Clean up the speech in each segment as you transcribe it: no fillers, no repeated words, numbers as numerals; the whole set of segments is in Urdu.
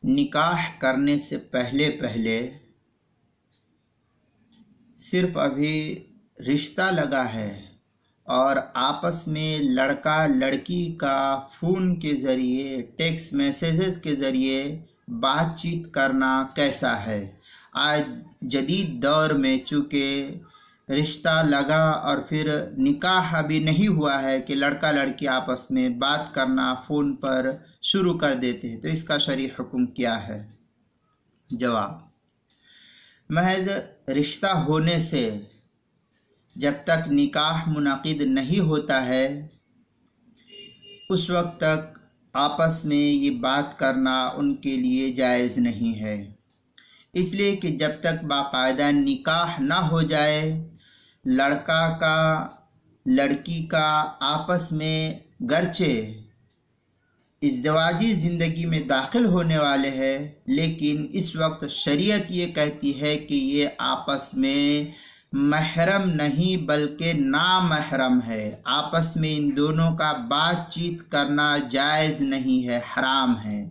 نکاح کرنے سے پہلے صرف ابھی رشتہ لگا ہے اور آپس میں لڑکا لڑکی کا فون کے ذریعے ٹیکسٹ میسیجز کے ذریعے بات چیت کرنا کیسا ہے؟ آج جدید دور میں چونکہ رشتہ لگا اور پھر نکاح ابھی نہیں ہوا ہے کہ لڑکا لڑکی آپس میں بات کرنا فون پر شروع کر دیتے ہیں، تو اس کا شرعی حکم کیا ہے؟ جواب: محض رشتہ ہونے سے جب تک نکاح منعقد نہیں ہوتا ہے اس وقت تک آپس میں یہ بات کرنا ان کے لیے جائز نہیں ہے، اس لیے کہ جب تک باقاعدہ نکاح نہ ہو جائے، لڑکا کا لڑکی کا آپس میں گرچہ ازدواجی زندگی میں داخل ہونے والے ہیں، لیکن اس وقت شریعت یہ کہتی ہے کہ یہ آپس میں محرم نہیں بلکہ نامحرم ہے، آپس میں ان دونوں کا بات چیت کرنا جائز نہیں ہے، حرام ہے۔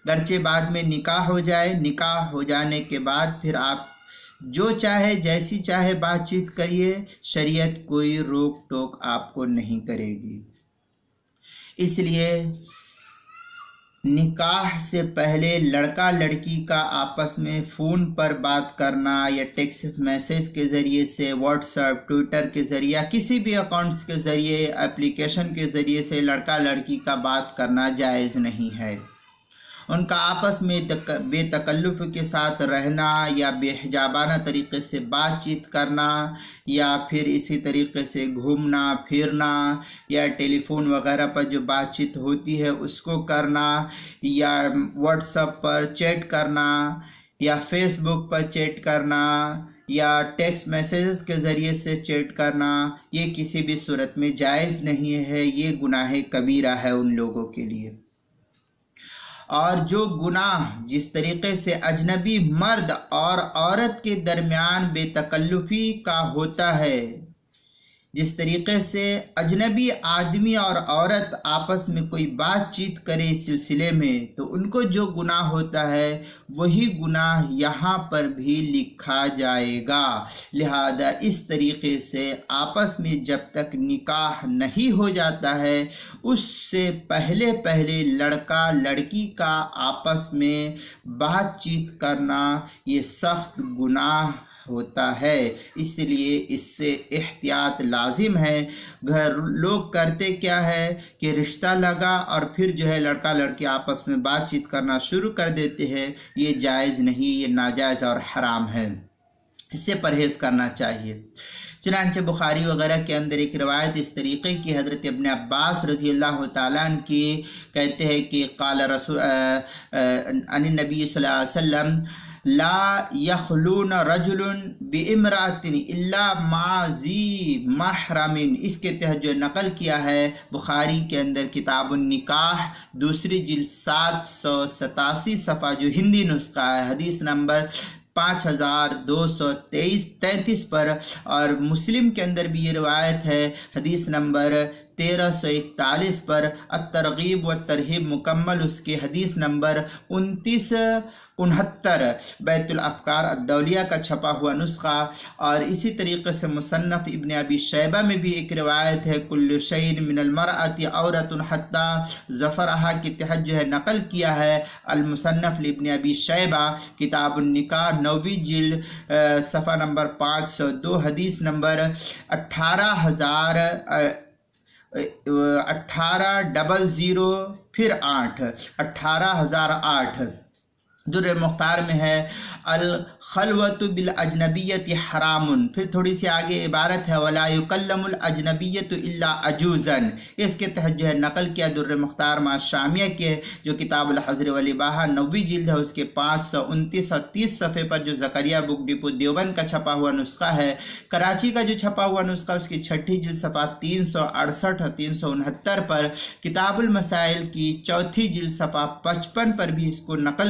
گرچہ بعد میں نکاح ہو جائے، نکاح ہو جانے کے بعد پھر آپ جو چاہے جیسی چاہے بات چیت کریے، شریعت کوئی روک ٹوک آپ کو نہیں کرے گی۔ اس لیے نکاح سے پہلے لڑکا لڑکی کا آپس میں فون پر بات کرنا یا ٹیکسٹ میسیج کے ذریعے سے، واٹس ایپ، ٹویٹر کے ذریعے، کسی بھی اکاؤنٹس کے ذریعے، اپلیکیشن کے ذریعے سے لڑکا لڑکی کا بات کرنا جائز نہیں ہے۔ ان کا آپس میں بے تکلف کے ساتھ رہنا یا بے حجابانہ طریقے سے بات چیت کرنا یا پھر اسی طریقے سے گھومنا پھرنا یا ٹیلی فون وغیرہ پر جو بات چیت ہوتی ہے اس کو کرنا یا واٹس ایپ پر چیٹ کرنا یا فیس بک پر چیٹ کرنا یا ٹیکسٹ میسیجز کے ذریعے سے چیٹ کرنا، یہ کسی بھی صورت میں جائز نہیں ہے، یہ گناہ کبیرہ ہے ان لوگوں کے لیے۔ اور جو گناہ جس طریقے سے اجنبی مرد اور عورت کے درمیان بے تکلفی کا ہوتا ہے، جس طریقے سے اجنبی آدمی اور عورت آپس میں کوئی بات چیت کرے اس سلسلے میں، تو ان کو جو گناہ ہوتا ہے وہی گناہ یہاں پر بھی لکھا جائے گا۔ لہذا اس طریقے سے آپس میں جب تک نکاح نہیں ہو جاتا ہے اس سے پہلے لڑکا لڑکی کا آپس میں بات چیت کرنا یہ سخت گناہ ہوتا ہے، اس لیے اس سے احتیاط لازم ہے۔ گھر لوگ کرتے کیا ہے کہ رشتہ لگا اور پھر جو ہے لڑکا لڑکی آپس میں بات چیت کرنا شروع کر دیتے ہیں، یہ جائز نہیں، یہ ناجائز اور حرام ہے، اس سے پرہیز کرنا چاہیے۔ چنانچہ بخاری وغیرہ کے اندر ایک روایت اس طریقے کی حضرت ابن عباس رضی اللہ تعالیٰ عنہ کی کہتے ہیں کہ قال رسول عن النبی صلی اللہ علیہ وسلم لا یخلون رجل بامرأۃ الا مع ذی محرم، اس کے تحت جو نقل کیا ہے بخاری کے اندر کتاب النکاح دوسری جلد 787 صفحہ جو ہندی نسخہ ہے، حدیث نمبر 5233 پر، اور مسلم کے اندر بھی یہ روایت ہے حدیث نمبر 1341 پر، الترغیب و ترہیب مکمل اس کے حدیث نمبر 2969، بیت الافکار الدولیہ کا چھپا ہوا نسخہ، اور اسی طریقے سے مصنف ابن ابی شیبہ میں بھی ایک روایت ہے کل شیء من المرأۃ عورۃ حتی ظفرہا کے تحت جو ہے نقل کیا ہے المصنف لابن ابی شیبہ کتاب النکاح 9ویں جلد صفحہ نمبر 502 حدیث نمبر 18008 در مختار میں ہے الخلوۃ بالاجنبیۃ حرام، پھر تھوڑی سی آگے عبارت ہے ولا یکلم الاجنبیۃ الا عجوزا، اس کے تحت جو ہے نقل کیا در مختار مع شامیہ کے جو کتاب الحظر والاباحہ 9ویں جلد ہے اس کے 529 اور 30 صفحے پر جو زکریا بک ڈپو دیوبند کا چھپا ہوا نسخہ ہے، کراچی کا جو چھپا ہوا نسخہ اس کی 6ٹھی جلد صفحہ 368 اور 369 پر، کتاب المسائل کی 4تھی جلد صفحہ 55 پر بھی اس کو نقل